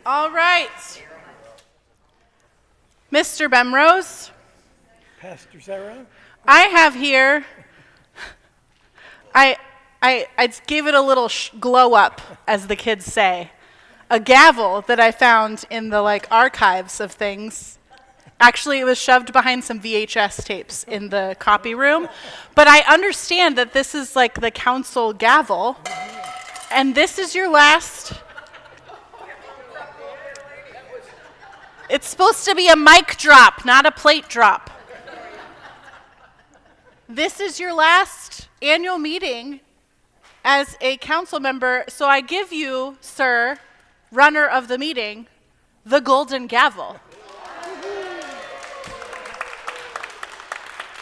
All right. Mr. Bemrose, Pastor Sarah? I have here, I gave it a little glow up, as the kids say, a gavel that I found in the archives of things. Actually, it was shoved behind some VHS tapes in the copy room. But I understand that this is like the council gavel, and this is your last. It's supposed to be a mic drop, not a plate drop. This is your last annual meeting as a council member, so I give you, sir, runner of the meeting, the golden gavel.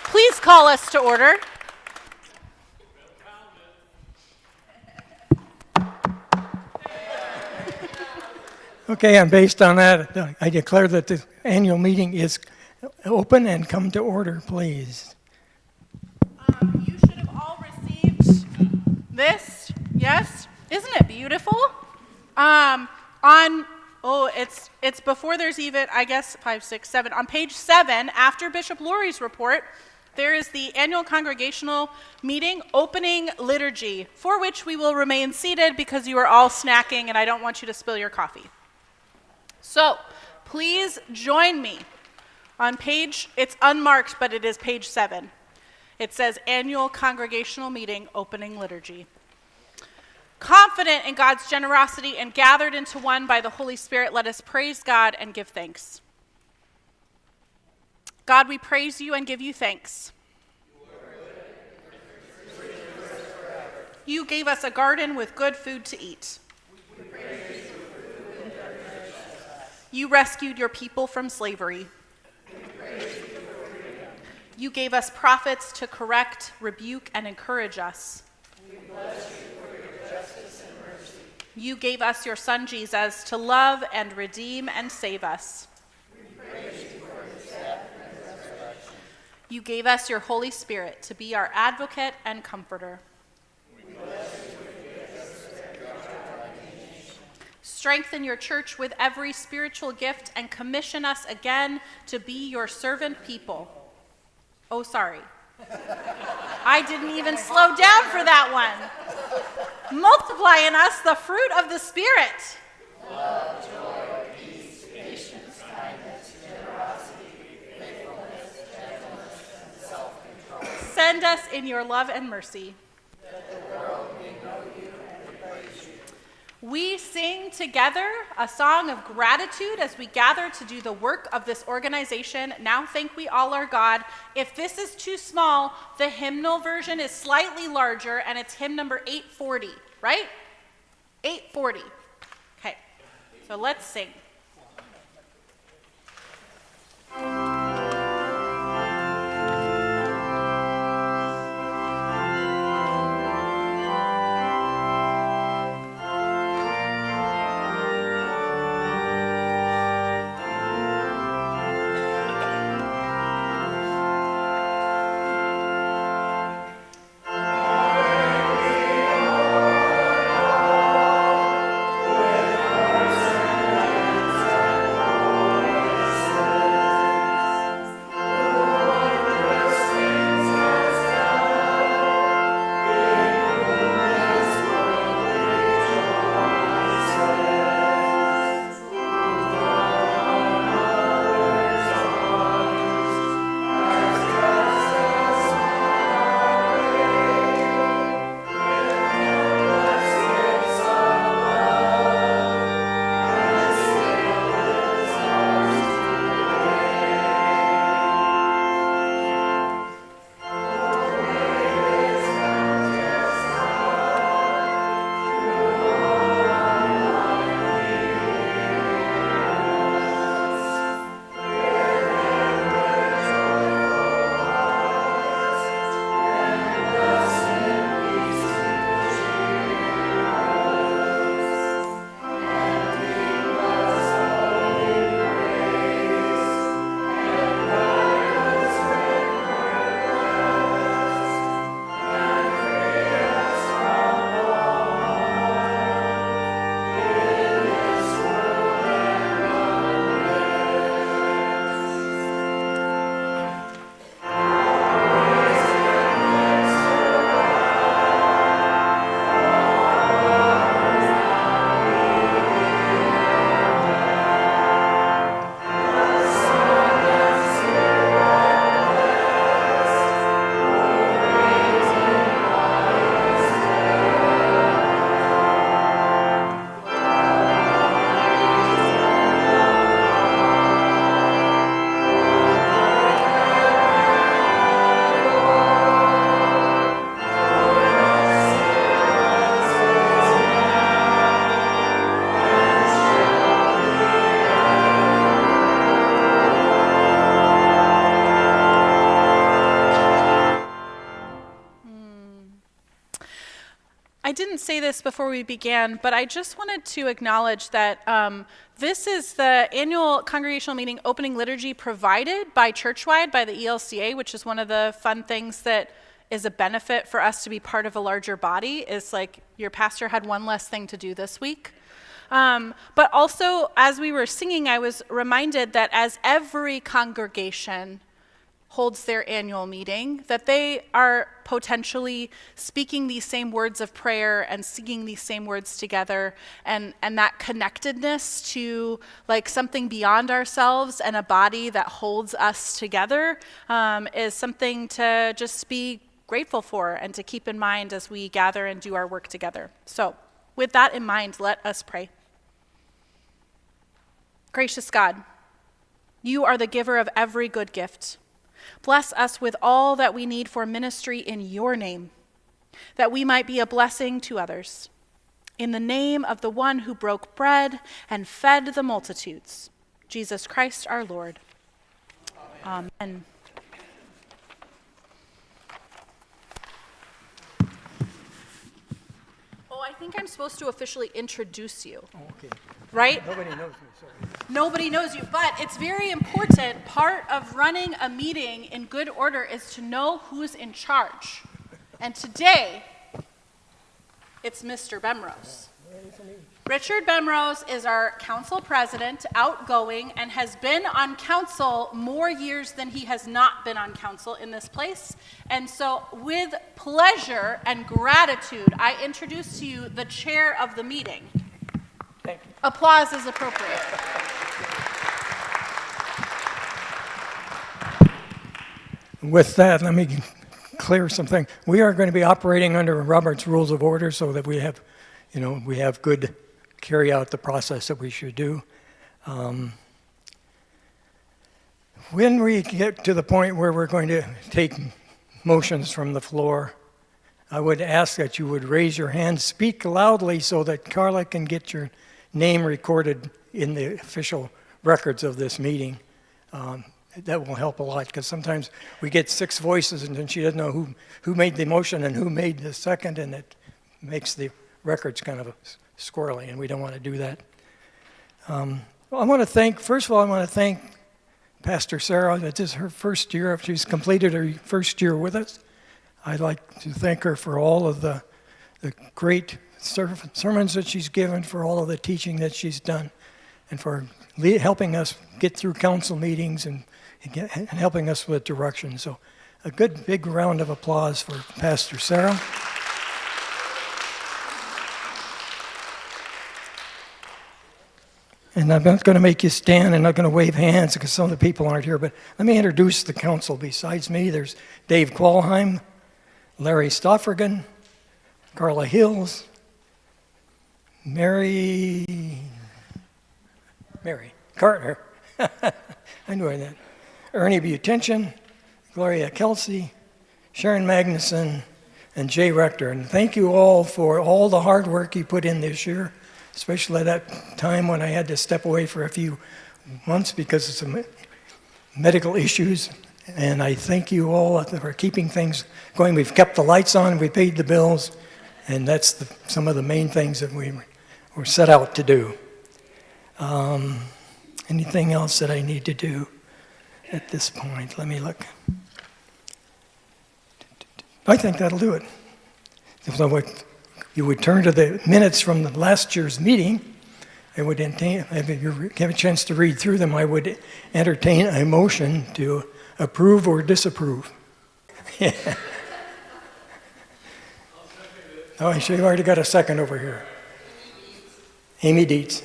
Please call us to order. Okay, and based on that, I declare that the annual meeting is open and come to order, please. You should have all received this, yes? Isn't it beautiful? It's before there's even, I guess, 5, 6, 7. On page 7, after Bishop Laurie's report, there is the annual congregational meeting opening liturgy, for which we will remain seated because you are all snacking and I don't want you to spill your coffee. So, please join me on page, it's unmarked, but it is page 7. It says annual congregational meeting opening liturgy. Confident in God's generosity and gathered into one by the Holy Spirit, let us praise God and give thanks. God, we praise you and give you thanks. You gave us a garden with good food to eat. You rescued your people from slavery. You gave us prophets to correct, rebuke, and encourage us. We bless you for your justice and mercy. You gave us your Son, Jesus, to love and redeem and save us. We praise you for his death and resurrection. You gave us your Holy Spirit to be our advocate and comforter. We bless you for the gifts of our nation. Strengthen your church with every spiritual gift and commission us again to be your servant people. Oh, sorry. I didn't even slow down for that one. Multiply in us the fruit of the Spirit. Love, joy, peace, patience, kindness, generosity, faithfulness, gentleness, and self-control. Send us in your love and mercy. That the world may know you and praise you. We sing together a song of gratitude as we gather to do the work of this organization. Now thank we all our God. If this is too small, the hymnal version is slightly larger, and it's hymn number 840, right? 840. Okay, so let's sing. didn't say this before we began, but I just wanted to acknowledge that this is the annual congregational meeting opening liturgy provided by Churchwide, by the ELCA, which is one of the fun things that is a benefit for us to be part of a larger body, is like your pastor had one less thing to do this week. But also, as we were singing, I was reminded that as every congregation holds their annual meeting, that they are potentially speaking these same words of prayer and singing these same words together, and that connectedness to like something beyond ourselves and a body that holds us together is something to just be grateful for and to keep in mind as we gather and do our work together. So with that in mind, let us pray. Gracious God, you are the giver of every good gift. Bless us with all that we need for ministry in your name, that we might be a blessing to others. In the name of the one who broke bread and fed the multitudes, Jesus Christ our Lord. Amen. Oh, I think I'm supposed to officially introduce you. Oh, okay. Right? Nobody knows me, so. Nobody knows you, but it's very important. Part of running a meeting in good order is to know who's in charge. And today, it's Mr. Bemrose. Richard Bemrose is our council president, outgoing, and has been on council more years than he has not been on council in this place. And so, with pleasure and gratitude, I introduce to you the chair of the meeting. Thank you. Applause is appropriate. With that, let me clear something. We are going to be operating under Robert's Rules of Order so that we have, good carry out the process that we should do. When we get to the point where we're going to take motions from the floor, I would ask that you would raise your hand, speak loudly so that Carla can get your name recorded in the official records of this meeting. That will help a lot, because sometimes we get 6 voices and then she doesn't know who made the motion and who made the second, and it makes the records kind of squirrely, and we don't want to do that. First of all, I want to thank Pastor Sarah. This is her first year. She's completed her first year with us. I'd like to thank her for all of the great sermons that she's given, for all of the teaching that she's done, and for helping us get through council meetings and helping us with direction. So a good big round of applause for Pastor Sarah. And I'm not going to make you stand and not going to wave hands because some of the people aren't here, but let me introduce the council. Besides me, there's Dave Qualheim, Larry Stoffergan, Carla Hills, Mary Carter, I knew that, Ernie Butension, Gloria Kelsey, Sharon Magnuson, and Jay Rector. And thank you all for all the hard work you put in this year, especially that time when I had to step away for a few months because of some medical issues. And I thank you all for keeping things going. We've kept the lights on, we paid the bills, and that's some of the main things that we were set out to do. Anything else that I need to do at this point? Let me look. I think that'll do it. So you would turn to the minutes from the last year's meeting. I would if you have a chance to read through them, I would entertain a motion to approve or disapprove. Yeah. Oh, you've already got a second over here. Amy Dietz.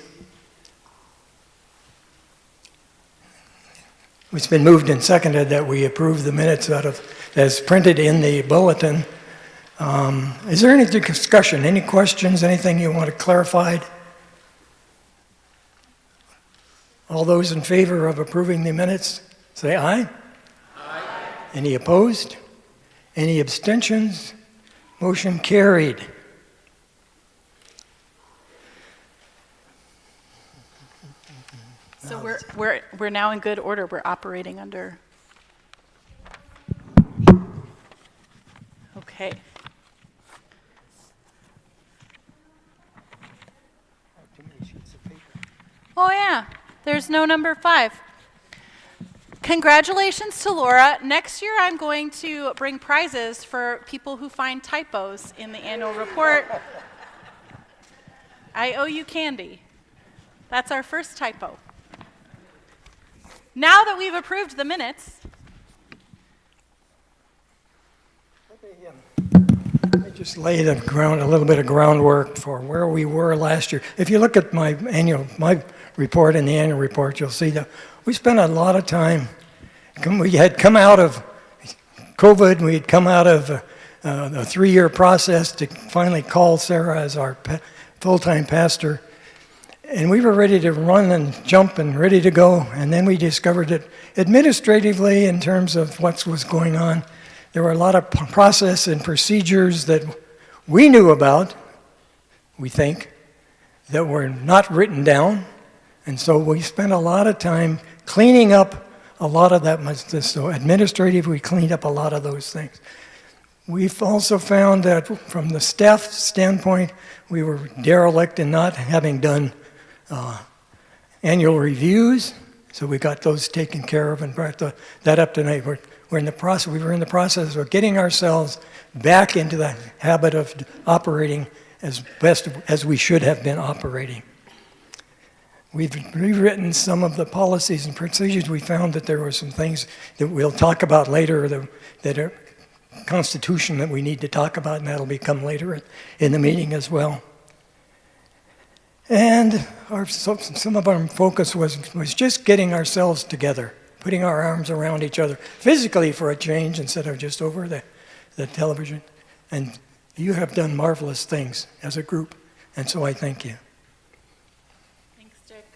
It's been moved and seconded that we approve the minutes as printed in the bulletin. Is there any discussion, any questions, anything you want clarified? All those in favor of approving the minutes, say aye. Aye. Any opposed? Any abstentions? Motion carried. So we're now in good order. We're operating under. Okay. Oh yeah, there's no number 5. Congratulations to Laura. Next year I'm going to bring prizes for people who find typos in the annual report. I owe you candy. That's our first typo. Now that we've approved the minutes, Let me just lay the ground, a little bit of groundwork for where we were last year. If you look at my report and the annual report, you'll see that we spent a lot of time. We had come out of COVID. We had come out of a 3-year process to finally call Sarah as our full-time pastor. And we were ready to run and jump and ready to go. And then we discovered that administratively, in terms of what was going on, there were a lot of process and procedures that we knew about, we think, that were not written down. And so we spent a lot of time cleaning up a lot of that. So administratively, we cleaned up a lot of those things. We've also found that from the staff standpoint, we were derelict in not having done annual reviews. So we got those taken care of and brought that up tonight. We were in the process of getting ourselves back into the habit of operating as best as we should have been operating. We've rewritten some of the policies and procedures. We found that there were some things that we'll talk about later that are Constitution that we need to talk about, and that'll become later in the meeting as well. And some of our focus was just getting ourselves together, putting our arms around each other, physically for a change instead of just over the television. And you have done marvelous things as a group, and so I thank you. thanks, Dick.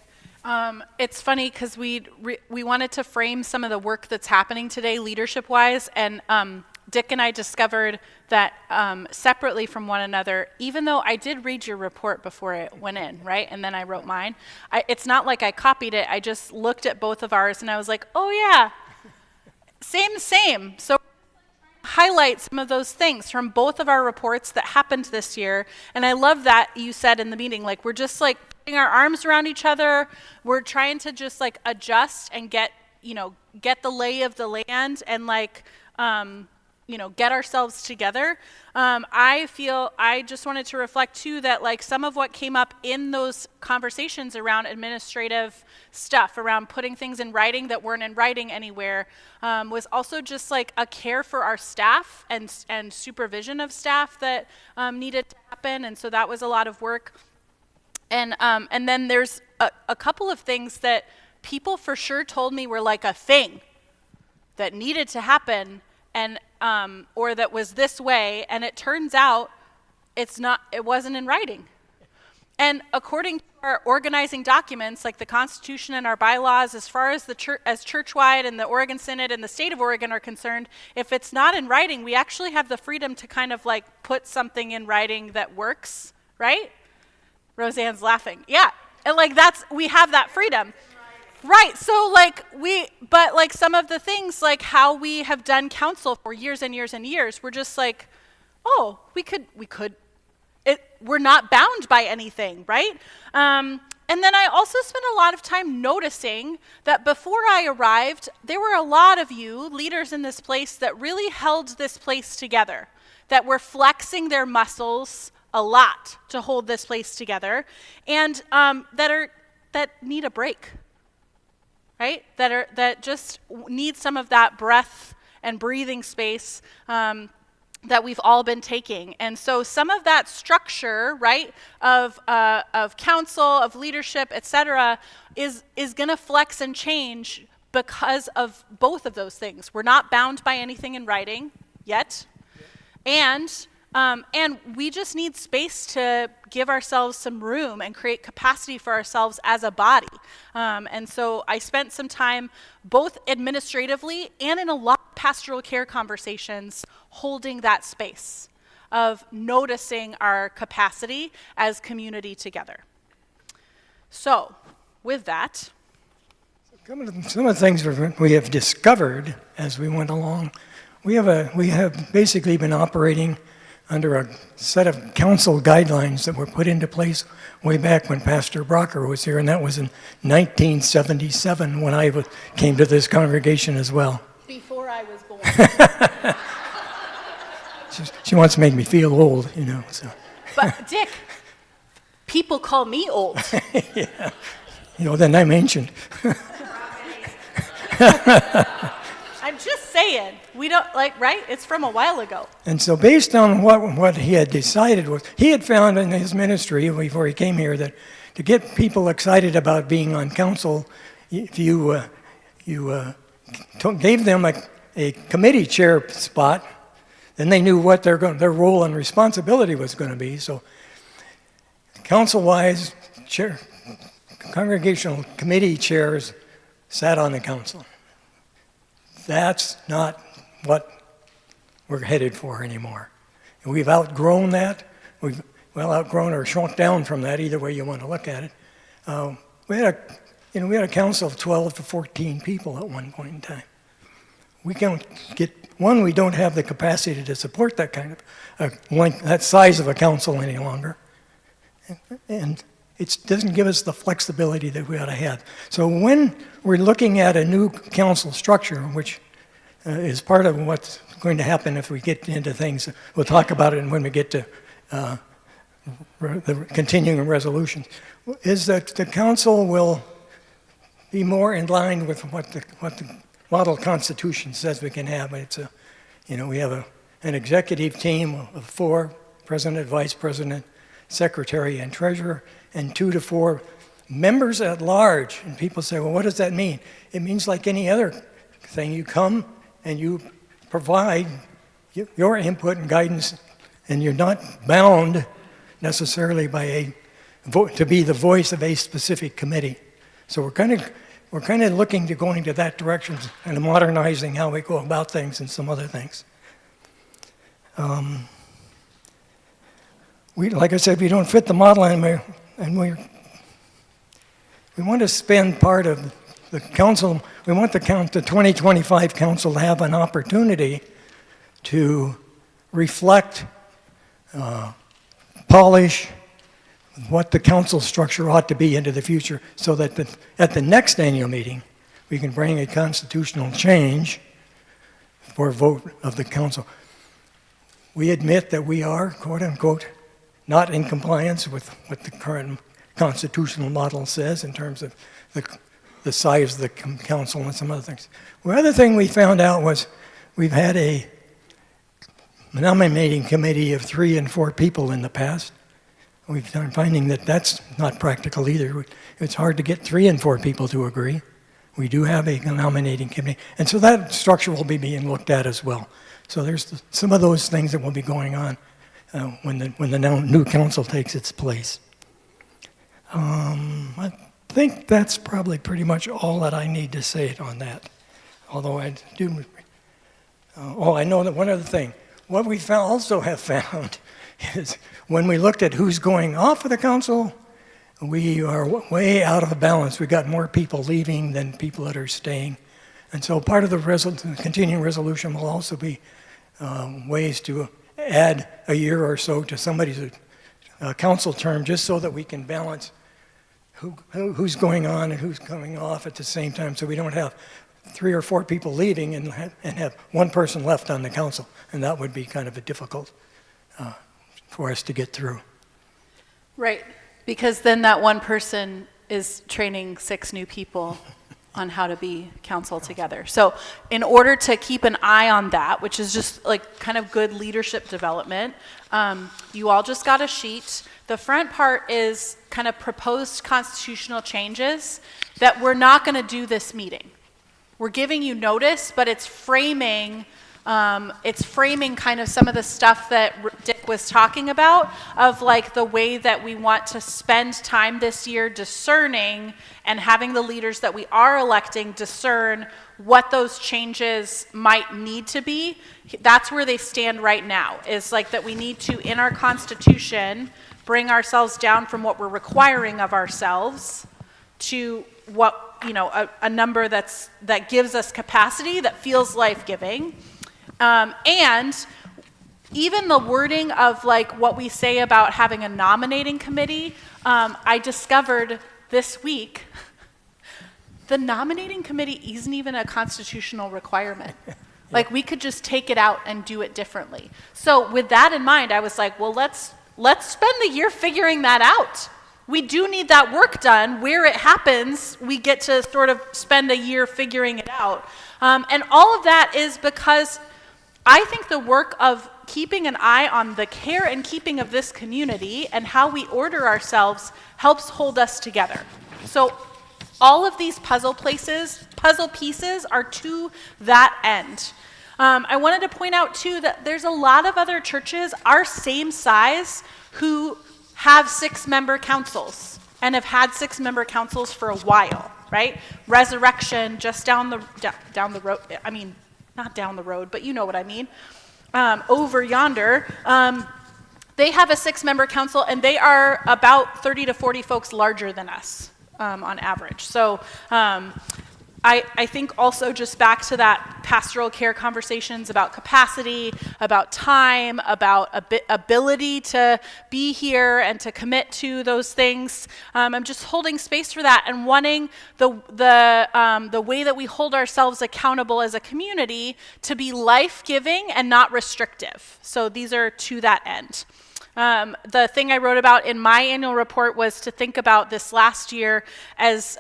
It's funny because we wanted to frame some of the work that's happening today leadership-wise, and Dick and I discovered that separately from one another, even though I did read your report before it went in, right? And then I wrote mine. It's not like I copied it. I just looked at both of ours and I was like, oh yeah, same. So highlight some of those things from both of our reports that happened this year. And I love that you said in the meeting, like we're just like putting our arms around each other. We're trying to just like adjust and get the lay of the land and like, get ourselves together. I just wanted to reflect too that like some of what came up in those conversations around administrative stuff, around putting things in writing that weren't in writing anywhere, was also just like a care for our staff and supervision of staff that needed to happen. And so that was a lot of work. And then there's a couple of things that people for sure told me were like a thing that needed to happen and or that was this way, and it turns out it wasn't in writing. And according to our organizing documents, like the Constitution and our bylaws, as far as as churchwide and the Oregon Synod and the state of Oregon are concerned, if it's not in writing, we actually have the freedom to kind of like put something in writing that works, right? Roseanne's laughing. Yeah, and like we have that freedom. Right, so but some of the things, like how we have done counsel for years and years and years, we're just like, oh, we're not bound by anything, right? And then I also spent a lot of time noticing that before I arrived, there were a lot of you, leaders in this place, that really held this place together, that were flexing their muscles a lot to hold this place together, and that need a break. Right? That just need some of that breath and breathing space that we've all been taking. And so some of that structure, right, of counsel, of leadership, et cetera, is going to flex and change because of both of those things. We're not bound by anything in writing yet. And we just need space to give ourselves some room and create capacity for ourselves as a body. And so I spent some time both administratively and in a lot of pastoral care conversations holding that space of noticing our capacity as community together. So with that, some of the things we have discovered as we went along, we have basically been operating under a set of council guidelines that were put into place way back when Pastor Brocker was here, and that was in 1977 when I came to this congregation as well. Before I was born. She wants to make me feel old, you know. So. But Dick, people call me old. Yeah. You know, then I'm ancient. I'm just saying, we don't, like, right? It's from a while ago. And so based on what he had decided was, he had found in his ministry before he came here that to get people excited about being on council, if you gave them a committee chair spot, then they knew what their role and responsibility was going to be. So council-wise, congregational committee chairs sat on the council. That's not what we're headed for anymore. And we've outgrown that. We've outgrown or shrunk down from that, either way you want to look at it. We had a council of 12 to 14 people at one point in time. We don't we don't have the capacity to support that kind of that size of a council any longer, and it doesn't give us the flexibility that we ought to have. So when we're looking at a new council structure, which is part of what's going to happen if we get into things, we'll talk about it when we get to the continuing resolutions, is that the council will be more in line with what the model constitution says we can have. It's we have an executive team of 4, president, vice president, secretary, and treasurer, and 2 to 4 members at large. And people say, well, what does that mean? It means like any other thing. You come and you provide your input and guidance, and you're not bound necessarily by a vote to be the voice of a specific committee. So we're kind of looking to going to that direction and modernizing how we go about things and some other things. Like I said, we don't fit the model, and we want to spend part of the council. We want the 2025 council to have an opportunity to reflect, polish what the council structure ought to be into the future, so that at the next annual meeting, we can bring a constitutional change for a vote of the council. We admit that we are, quote unquote, not in compliance with what the current constitutional model says in terms of the size of the council and some other things. The other thing we found out was we've had a nominating committee of 3 and 4 people in the past. We've been finding that that's not practical either. It's hard to get 3 and 4 people to agree. We do have a nominating committee, and so that structure will be being looked at as well. So there's some of those things that will be going on when the new council takes its place. I think that's probably pretty much all that I need to say on that. Although I do. I know that one other thing. What we also have found is when we looked at who's going off of the council, we are way out of balance. We've got more people leaving than people that are staying. And so part of the continuing resolution will also be ways to add a year or so to somebody's council term, just so that we can balance who's going on and who's coming off at the same time, so we don't have 3 or 4 people leaving and have one person left on the council. And that would be kind of a difficult for us to get through. Right, because then that one person is training 6 new people on how to be council together. So in order to keep an eye on that, which is just like kind of good leadership development, you all just got a sheet. The front part is kind of proposed constitutional changes that we're not going to do this meeting. We're giving you notice, but it's framing kind of some of the stuff that Dick was talking about, of like the way that we want to spend time this year discerning and having the leaders that we are electing discern what those changes might need to be. That's where they stand right now, is like that we need to, in our Constitution, bring ourselves down from what we're requiring of ourselves to what, a number that gives us capacity, that feels life-giving. And even the wording of like what we say about having a nominating committee, I discovered this week, the nominating committee isn't even a constitutional requirement. Like we could just take it out and do it differently. So with that in mind, I was like, well, let's spend the year figuring that out. We do need that work done. Where it happens, we get to sort of spend a year figuring it out. And all of that is because I think the work of keeping an eye on the care and keeping of this community and how we order ourselves helps hold us together. So all of these puzzle pieces are to that end. I wanted to point out too that there's a lot of other churches our same size who have 6-member councils and have had 6-member councils for a while, right? Resurrection just down the road, I mean, not down the road, but you know what I mean. Over yonder, they have a 6-member council and they are about 30 to 40 folks larger than us on average. So I think also just back to that pastoral care conversations about capacity, about time, about ability to be here and to commit to those things. I'm just holding space for that and wanting the way that we hold ourselves accountable as a community to be life-giving and not restrictive. So these are to that end. The thing I wrote about in my annual report was to think about this last year as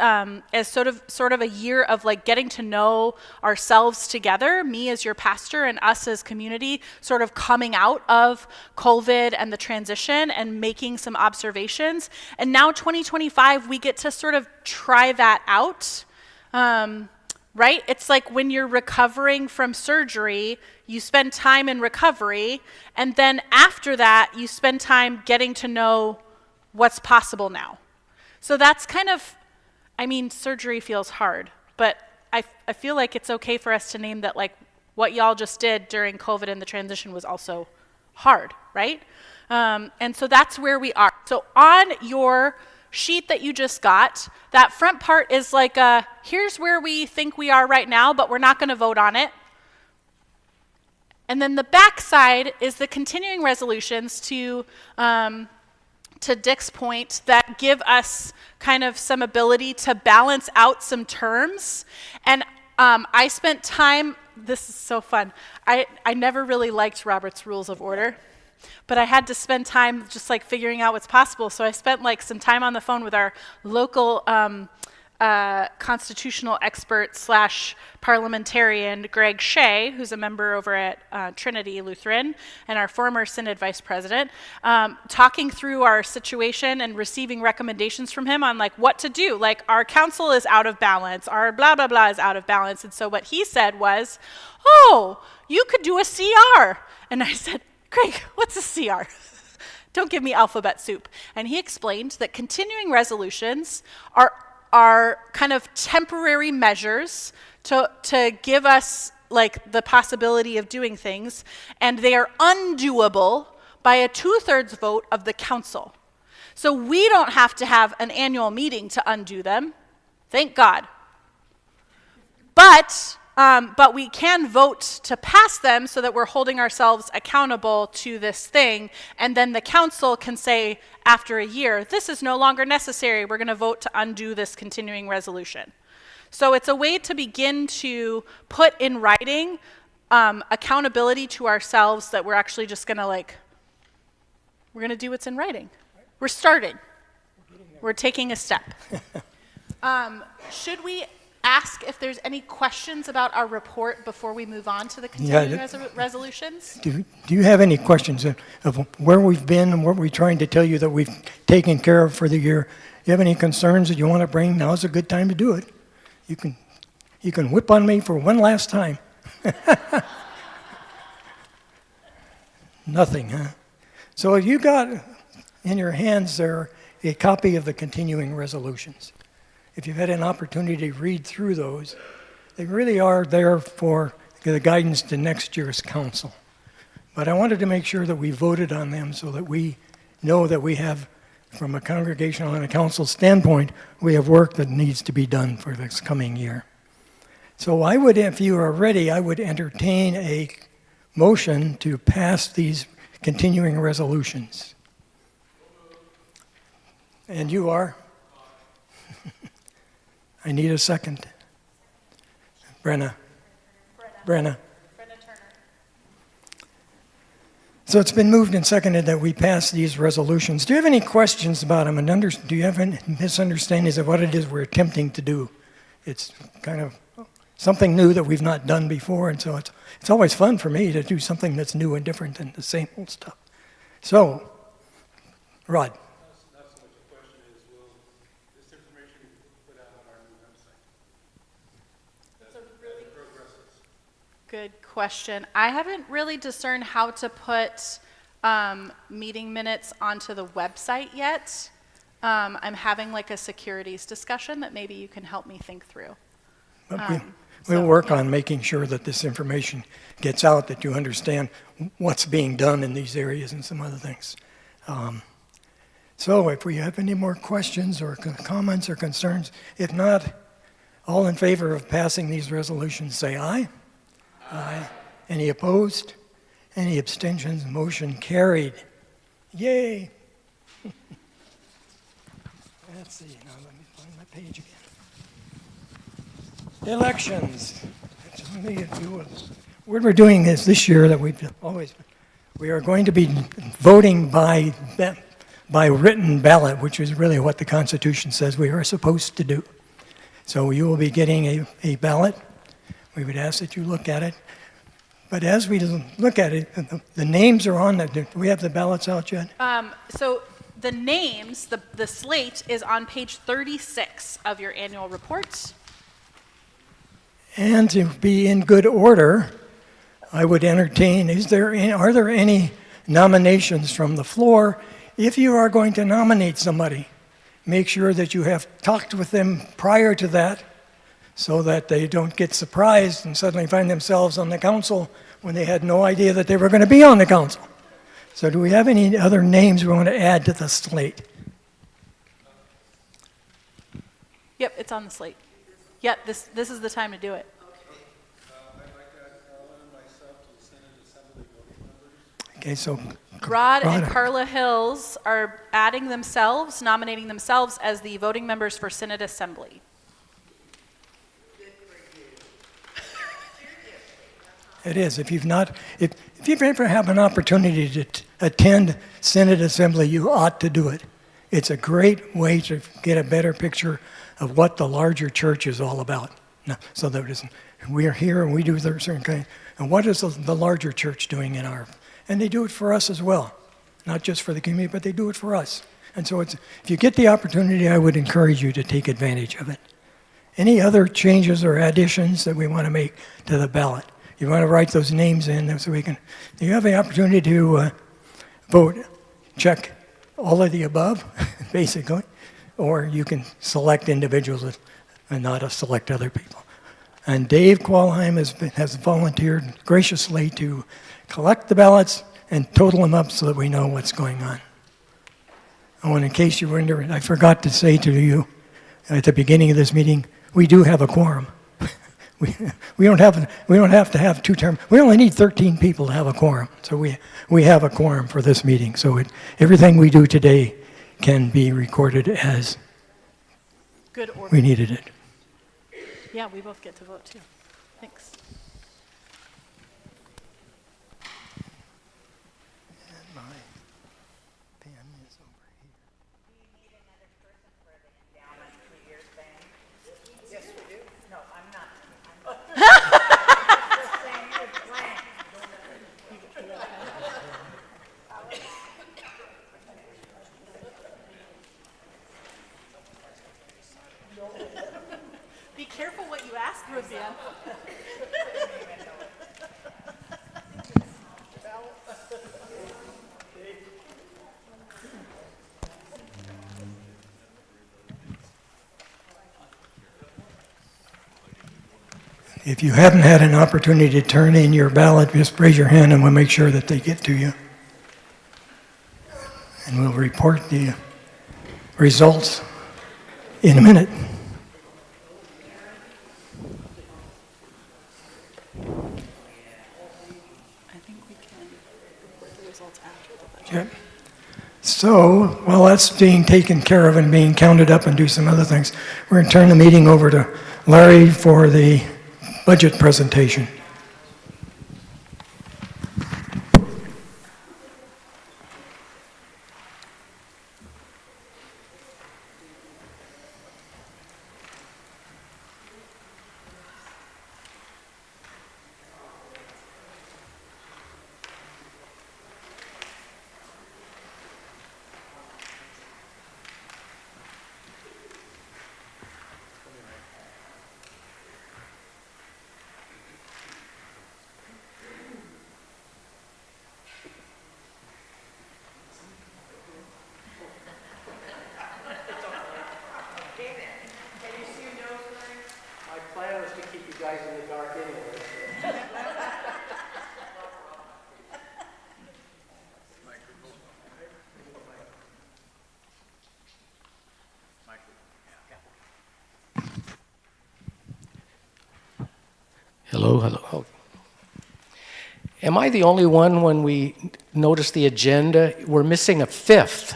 sort of a year of like getting to know ourselves together, me as your pastor and us as community, sort of coming out of COVID and the transition and making some observations. And now 2025, we get to sort of try that out. Right? It's like when you're recovering from surgery, you spend time in recovery, and then after that, you spend time getting to know what's possible now. So that's kind of, I mean, surgery feels hard, but I feel like it's okay for us to name that like what y'all just did during COVID and the transition was also hard, right? And so that's where we are. So on your sheet that you just got, that front part is like here's where we think we are right now, but we're not going to vote on it. And then the back side is the continuing resolutions to Dick's point that give us kind of some ability to balance out some terms. And I spent time, this is so fun, I never really liked Robert's Rules of Order. But I had to spend time just like figuring out what's possible. So I spent like some time on the phone with our local constitutional expert / parliamentarian, Greg Shea, who's a member over at Trinity Lutheran and our former Synod vice president, talking through our situation and receiving recommendations from him on like what to do. Like our council is out of balance, our blah, blah, blah is out of balance. And so what he said was, oh, you could do a CR. And I said, Greg, what's a CR? Don't give me alphabet soup. And he explained that continuing resolutions are kind of temporary measures to give us like the possibility of doing things, and they are undoable by a 2/3 vote of the council. So we don't have to have an annual meeting to undo them, thank God. But we can vote to pass them so that we're holding ourselves accountable to this thing, and then the council can say after a year, this is no longer necessary, we're going to vote to undo this continuing resolution. So it's a way to begin to put in writing accountability to ourselves that we're actually just going to we're going to do what's in writing. We're starting. We're taking a step. Should we ask if there's any questions about our report before we move on to the continuing resolutions? Do you have any questions of where we've been and what we're trying to tell you that we've taken care of for the year? Do you have any concerns that you want to bring? Now's a good time to do it. You can whip on me for one last time. Nothing, huh? So you got in your hands there a copy of the continuing resolutions. If you've had an opportunity to read through those, they really are there for the guidance to next year's council. But I wanted to make sure that we voted on them so that we know that we have, from a congregational and a council standpoint, we have work that needs to be done for this coming year. So I would, if you are ready, I would entertain a motion to pass these continuing resolutions? And you are? I need a second. Brenna. Brenna. So it's been moved and seconded that we pass these resolutions. Do you have any questions about them? And do you have any misunderstandings of what it is we're attempting to do? It's kind of something new that we've not done before, and so it's always fun for me to do something that's new and different than the same old stuff. So, Rod. Not so much a question is, will this information be put out on our new website? As it progresses. Good question. I haven't really discerned how to put meeting minutes onto the website yet. I'm having like a securities discussion that maybe you can help me think through. But we'll work on making sure that this information gets out, that you understand what's being done in these areas and some other things. So if we have any more questions or comments or concerns, if not, all in favor of passing these resolutions, say aye. Aye. Any opposed? Any abstentions? Motion carried. Yay. Let's see, now let me find my page again. Elections. What we're doing is this year that we are going to be voting by written ballot, which is really what the Constitution says we are supposed to do. So you will be getting a ballot. We would ask that you look at it. But as we look at it, the names are on it. Do we have the ballots out yet? So the names, the slate is on page 36 of your annual report. And to be in good order, I would entertain, are there any nominations from the floor? If you are going to nominate somebody, make sure that you have talked with them prior to that so that they don't get surprised and suddenly find themselves on the council when they had no idea that they were going to be on the council. So do we have any other names we want to add to the slate? Yep, it's on the slate. Yep, this is the time to do it. I'd like to add Carla and myself to the Senate Assembly voting members. Okay, so Rod and Carla Hills are nominating themselves as the voting members for Synod Assembly. It is. If you've ever had an opportunity to attend Synod Assembly, you ought to do it. It's a great way to get a better picture of what the larger church is all about. So that we are here and we do certain kind. And what is the larger church doing in our? And they do it for us as well, not just for the community, but they do it for us. And so if you get the opportunity, I would encourage you to take advantage of it. Any other changes or additions that we want to make to the ballot? You want to write those names in so we can. You have the opportunity to vote, check all of the above, basically, or you can select individuals and not select other people. And Dave Qualheim has volunteered graciously to collect the ballots and total them up so that we know what's going on. Oh, and in case you wonder, I forgot to say to you at the beginning of this meeting, we do have a quorum. We don't have to have two terms. We only need 13 people to have a quorum. So we have a quorum for this meeting. So everything we do today can be recorded as Good order. we needed it. Yeah, we both get to vote too. Thanks. And my pen is over here. Be careful what you ask, Roseanne. If you haven't had an opportunity to turn in your ballot, just raise your hand and we'll make sure that they get to you. And we'll report the results in a minute. I think So, while that's being taken care of and being counted up and do some other things, we're going to turn the meeting over to Larry for the budget presentation. Hello, hello. Oh. Am I the only one when we notice the agenda? We're missing a fifth.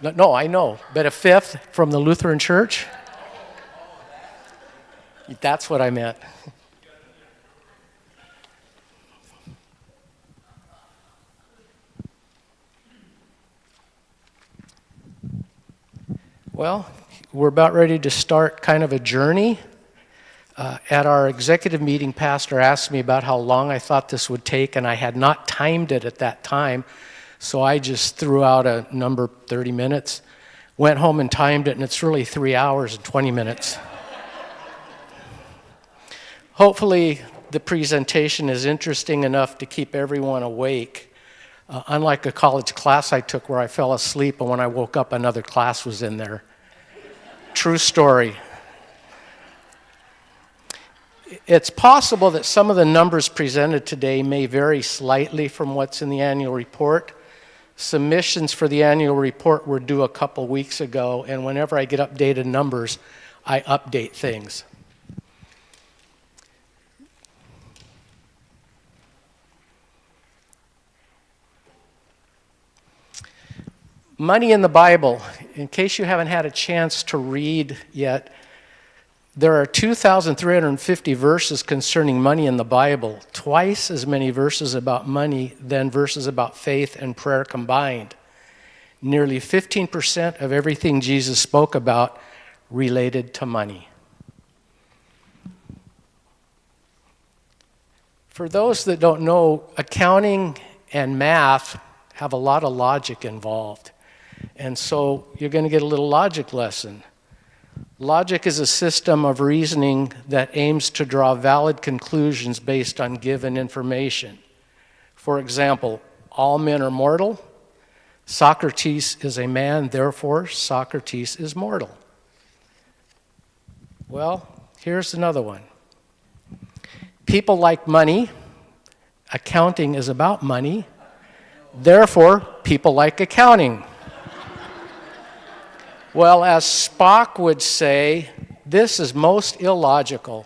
No, I know, but a fifth from the Lutheran Church? That's what I meant. Well, we're about ready to start kind of a journey. At our executive meeting, Pastor asked me about how long I thought this would take, and I had not timed it at that time, so I just threw out a number, 30 minutes, went home and timed it, and it's really 3 hours and 20 minutes. Hopefully, the presentation is interesting enough to keep everyone awake. Unlike a college class I took where I fell asleep, and when I woke up, another class was in there. True story. It's possible that some of the numbers presented today may vary slightly from what's in the annual report. Submissions for the annual report were due a couple weeks ago, and whenever I get updated numbers, I update things. Money in the Bible. In case you haven't had a chance to read yet, there are 2,350 verses concerning money in the Bible, twice as many verses about money than verses about faith and prayer combined. Nearly 15% of everything Jesus spoke about related to money. For those that don't know, accounting and math have a lot of logic involved. And so you're going to get a little logic lesson. Logic is a system of reasoning that aims to draw valid conclusions based on given information. For example, all men are mortal. Socrates is a man, therefore Socrates is mortal. Well, here's another one. People like money. Accounting is about money. Therefore, people like accounting. Well, as Spock would say, this is most illogical.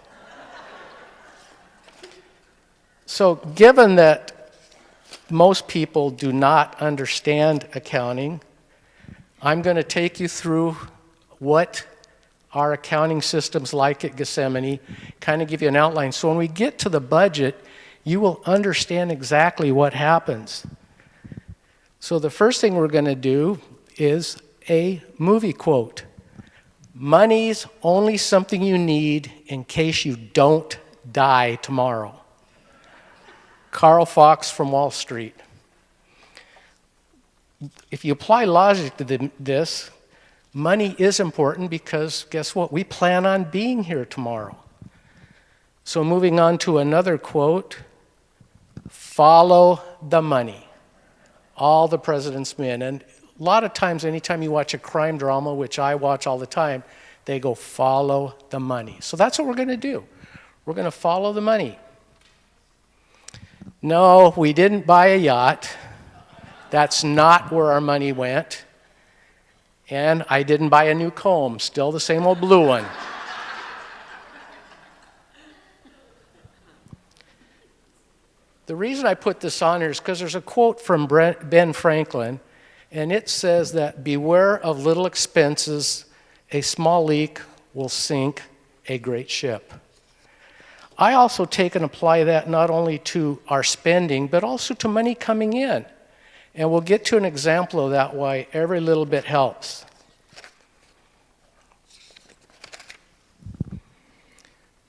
So given that most people do not understand accounting, I'm going to take you through what our accounting system's like at Gethsemane, kind of give you an outline. So when we get to the budget, you will understand exactly what happens. So the first thing we're going to do is a movie quote. Money's only something you need in case you don't die tomorrow. Carl Fox from Wall Street. If you apply logic to this, money is important because guess what? We plan on being here tomorrow. So moving on to another quote, follow the money. All the president's men. And a lot of times, anytime you watch a crime drama, which I watch all the time, they go, follow the money. So that's what we're going to do. We're going to follow the money. No, we didn't buy a yacht. That's not where our money went. And I didn't buy a new comb, still the same old blue one. The reason I put this on here is because there's a quote from Ben Franklin, and it says that beware of little expenses, a small leak will sink a great ship. I also take and apply that not only to our spending, but also to money coming in. And we'll get to an example of that, why every little bit helps.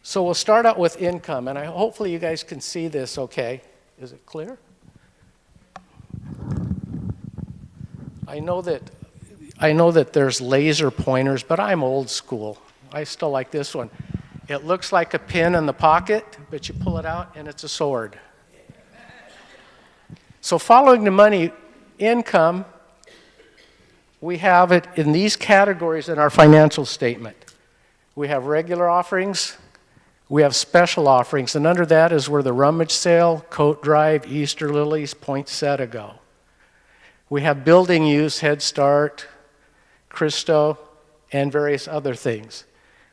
So we'll start out with income, and hopefully you guys can see this okay. Is it clear? I know that there's laser pointers, but I'm old school. I still like this one. It looks like a pin in the pocket, but you pull it out and it's a sword. So following the money, income, we have it in these categories in our financial statement. We have regular offerings, we have special offerings, and under that is where the rummage sale, coat drive, Easter lilies, poinsettia go. We have building use, Head Start, Christo, and various other things.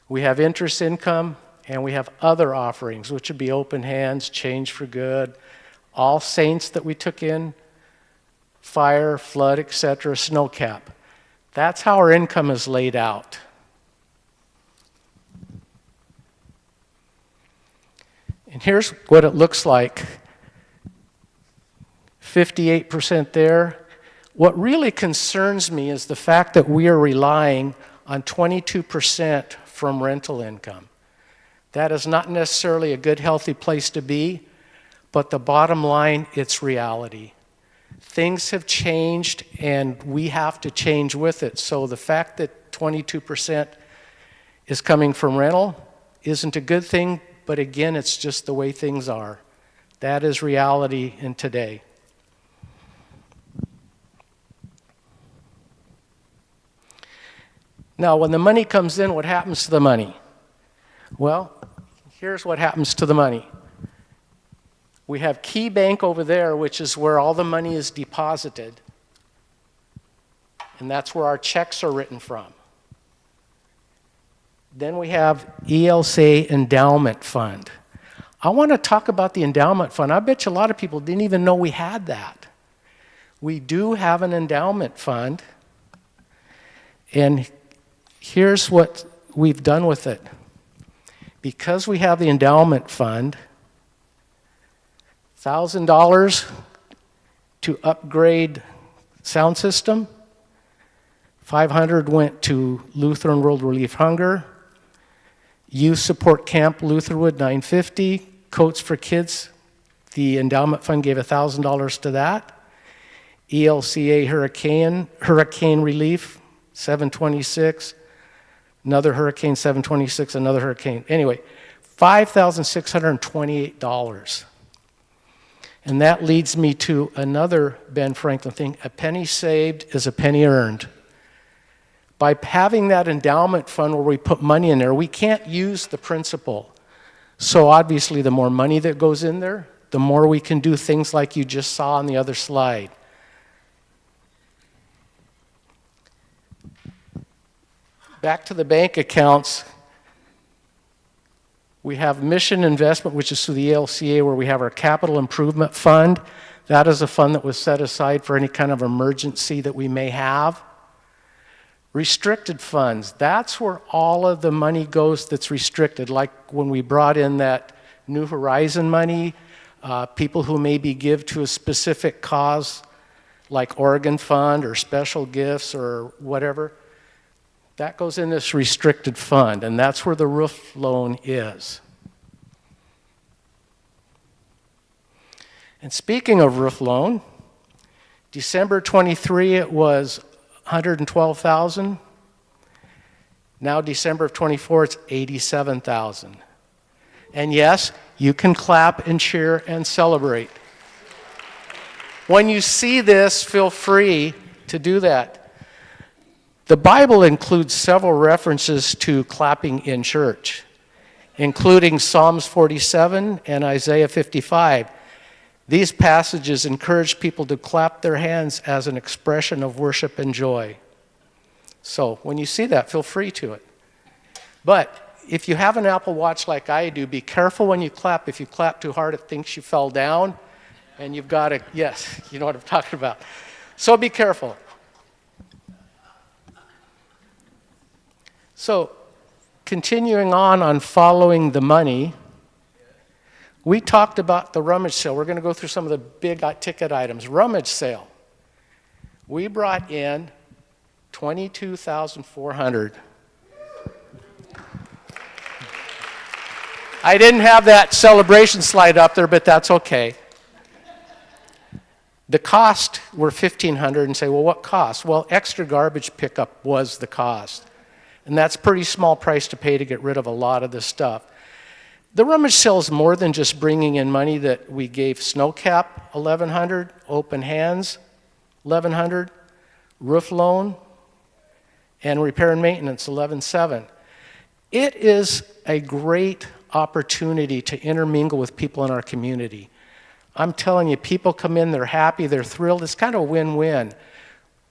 We have interest income, and we have other offerings, which would be open hands, change for good, all saints that we took in, fire, flood, etc., snow cap. That's how our income is laid out. And here's what it looks like. 58% there. What really concerns me is the fact that we are relying on 22% from rental income. That is not necessarily a good, healthy place to be, but the bottom line, it's reality. Things have changed, and we have to change with it. So the fact that 22% is coming from rental isn't a good thing, but again, it's just the way things are. That is reality in today. Now, when the money comes in, what happens to the money? Well, here's what happens to the money. We have Key Bank over there, which is where all the money is deposited. And that's where our checks are written from. Then we have ELCA Endowment Fund. I want to talk about the endowment fund. I bet you a lot of people didn't even know we had that. We do have an endowment fund. And here's what we've done with it. Because we have the endowment fund, $1,000 to upgrade sound system, $500 went to Lutheran World Relief Hunger, Youth Support Camp Lutherwood, $950, Coats for Kids, the endowment fund gave $1,000 to that, ELCA Hurricane Relief, $726, another hurricane, $726, another hurricane. Anyway, $5,628. And that leads me to another Ben Franklin thing. A penny saved is a penny earned. By having that endowment fund where we put money in there, we can't use the principal. So obviously, the more money that goes in there, the more we can do things like you just saw on the other slide. Back to the bank accounts, we have mission investment, which is through the ELCA, where we have our capital improvement fund. That is a fund that was set aside for any kind of emergency that we may have. Restricted funds, that's where all of the money goes that's restricted, like when we brought in that New Horizon money, people who maybe give to a specific cause, like Oregon Fund or special gifts or whatever. That goes in this restricted fund, and that's where the roof loan is. And speaking of roof loan, December 23, it was $112,000. Now December of 24, it's $87,000. And yes, you can clap and cheer and celebrate. When you see this, feel free to do that. The Bible includes several references to clapping in church, including Psalms 47 and Isaiah 55. These passages encourage people to clap their hands as an expression of worship and joy. So when you see that, feel free to it. But if you have an Apple Watch like I do, be careful when you clap. If you clap too hard, it thinks you fell down. And you've got to, yes, you know what I'm talking about. So be careful. So continuing on following the money, we talked about the rummage sale. We're going to go through some of the big ticket items. Rummage sale. We brought in $22,400. I didn't have that celebration slide up there, but that's okay. The cost were $1,500 and say, well, what cost? Well, extra garbage pickup was the cost. And that's a pretty small price to pay to get rid of a lot of this stuff. The rummage sale is more than just bringing in money that we gave snow cap, $1,100, open hands, $1,100, roof loan, and repair and maintenance, $11,700. It is a great opportunity to intermingle with people in our community. I'm telling you, people come in, they're happy, they're thrilled. It's kind of a win-win.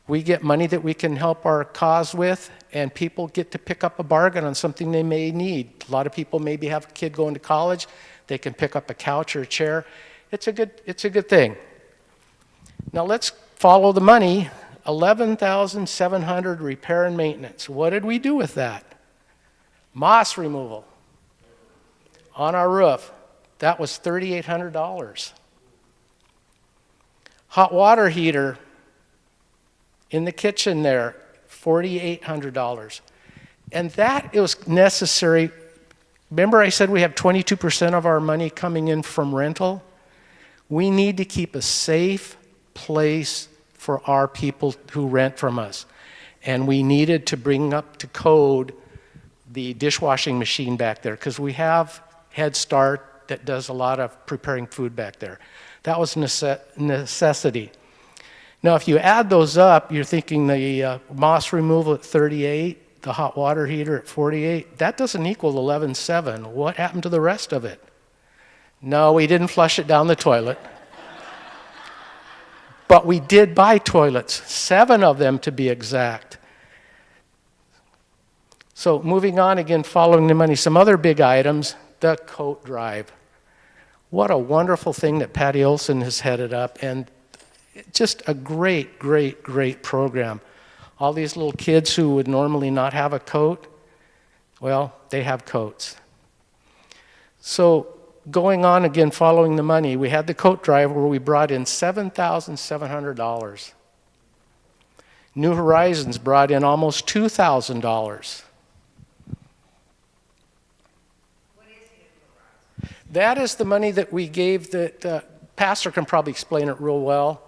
We get money that we can help our cause with, and people get to pick up a bargain on something they may need. A lot of people maybe have a kid going to college. They can pick up a couch or a chair. It's a good thing. Now let's follow the money. $11,700 repair and maintenance. What did we do with that? Moss removal on our roof. That was $3,800. Hot water heater in the kitchen there, $4,800. And that it was necessary. Remember I said we have 22% of our money coming in from rental? We need to keep a safe place for our people who rent from us. And we needed to bring up to code the dishwashing machine back there because we have Head Start that does a lot of preparing food back there. That was necessity. Now, if you add those up, you're thinking the moss removal at 38, the hot water heater at 48. That doesn't equal 11.7. What happened to the rest of it? No, we didn't flush it down the toilet. But we did buy toilets, 7 of them to be exact. So moving on again, following the money, some other big items, the coat drive. What a wonderful thing that Patty Olson has headed up, and just a great, great, great program. All these little kids who would normally not have a coat, well, they have coats. So going on again, following the money, we had the coat drive where we brought in $7,700. New Horizons brought in almost $2,000. That is the money that we gave that Pastor can probably explain it real well.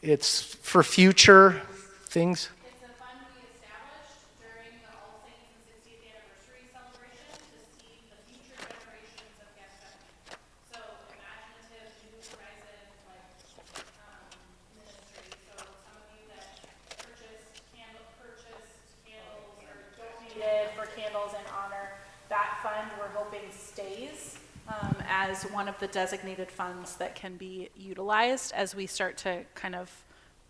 It's for future things. It's a fund we established during the All Saints and 60th anniversary celebration to seed the future generations of Gethsemane. So imaginative, New Horizon, ministry. So some of you that purchased candles or donated for candles in honor, that fund we're hoping stays as one of the designated funds that can be utilized as we start to kind of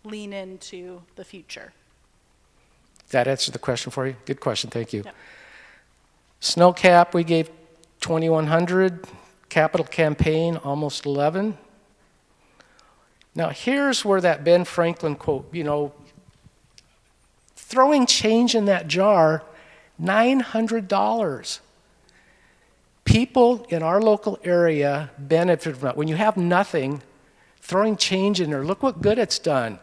lean into the future. That answered the question for you? Good question, thank you. Yep. Snow cap, we gave $2,100. Capital campaign, almost $11,000. Now here's where that Ben Franklin quote, throwing change in that jar, $900. People in our local area benefit from it. When you have nothing, throwing change in there, look what good it's done.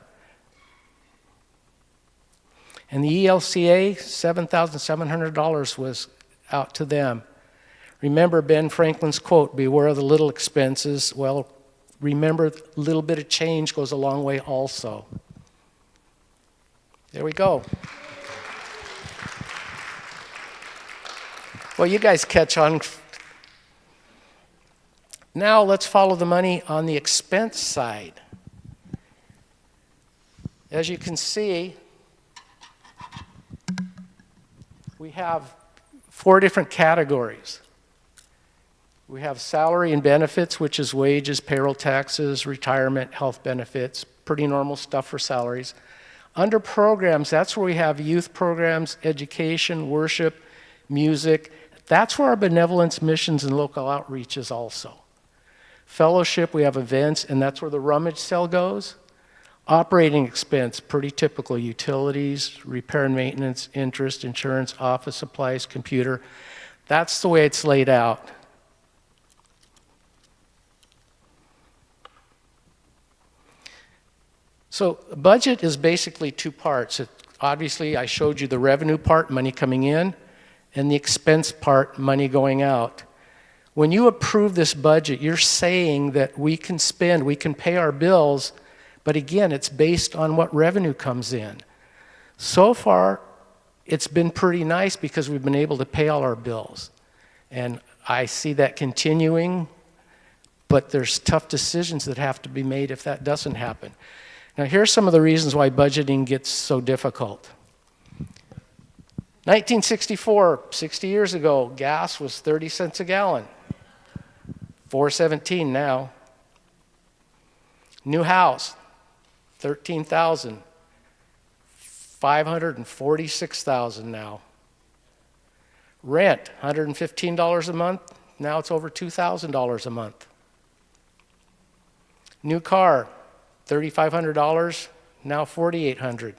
And the ELCA, $7,700 was out to them. Remember Ben Franklin's quote, beware of the little expenses. Well, remember, a little bit of change goes a long way also. There we go. Well, you guys catch on. Now let's follow the money on the expense side. As you can see, we have 4 different categories. We have salary and benefits, which is wages, payroll taxes, retirement, health benefits, pretty normal stuff for salaries. Under programs, that's where we have youth programs, education, worship, music. That's where our benevolence, missions, and local outreach is also. Fellowship, we have events, and that's where the rummage sale goes. Operating expense, pretty typical: utilities, repair and maintenance, interest, insurance, office supplies, computer. That's the way it's laid out. So budget is basically two parts. Obviously, I showed you the revenue part, money coming in, and the expense part, money going out. When you approve this budget, you're saying that we can spend, we can pay our bills, but again, it's based on what revenue comes in. So far, it's been pretty nice because we've been able to pay all our bills. And I see that continuing, but there's tough decisions that have to be made if that doesn't happen. Now, here's some of the reasons why budgeting gets so difficult. 1964, 60 years ago, gas was 30 cents a gallon. $4.17 now. New house, $13,000. $546,000 now. Rent, $115 a month. Now it's over $2,000 a month. New car, $3,500. Now $4,800.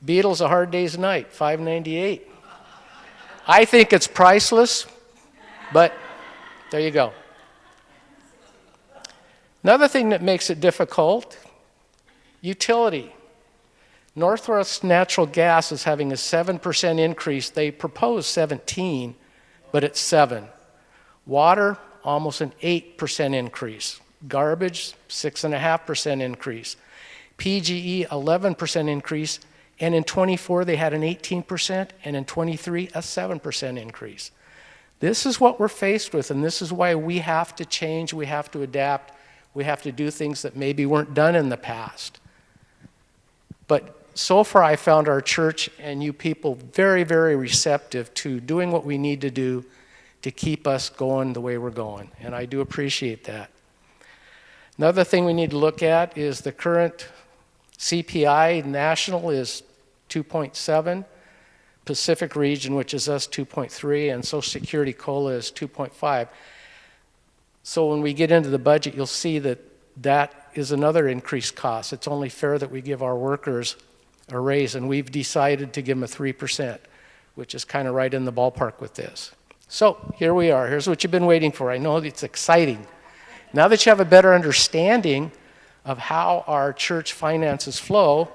Beatles, A Hard Day's Night, $5.98. I think it's priceless, but there you go. Another thing that makes it difficult, utility. Northwest Natural Gas is having a 7% increase. They proposed 17, but it's 7. Water, almost an 8% increase. Garbage, 6.5% increase. PGE, 11% increase. And in 24, they had an 18%, and in 23, a 7% increase. This is what we're faced with, and this is why we have to change, we have to adapt, we have to do things that maybe weren't done in the past. But so far, I found our church and you people very, very receptive to doing what we need to do to keep us going the way we're going, and I do appreciate that. Another thing we need to look at is the current CPI national is 2.7, Pacific region, which is us, 2.3, and Social Security COLA is 2.5. So when we get into the budget, you'll see that that is another increased cost. It's only fair that we give our workers a raise, and we've decided to give them a 3%, which is kind of right in the ballpark with this. So here we are. Here's what you've been waiting for. I know it's exciting. Now that you have a better understanding of how our church finances flow,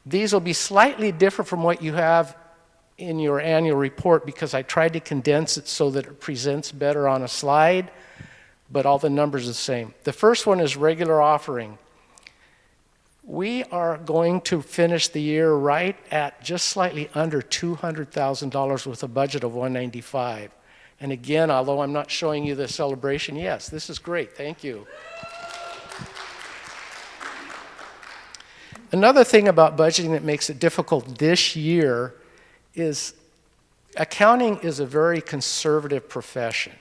these will be slightly different from what you have in your annual report because I tried to condense it so that it presents better on a slide, but all the numbers are the same. The first one is regular offering. We are going to finish the year right at just slightly under $200,000 with a budget of $195,000. And again, although I'm not showing you the celebration, yes, this is great, thank you. Another thing about budgeting that makes it difficult this year is accounting is a very conservative profession.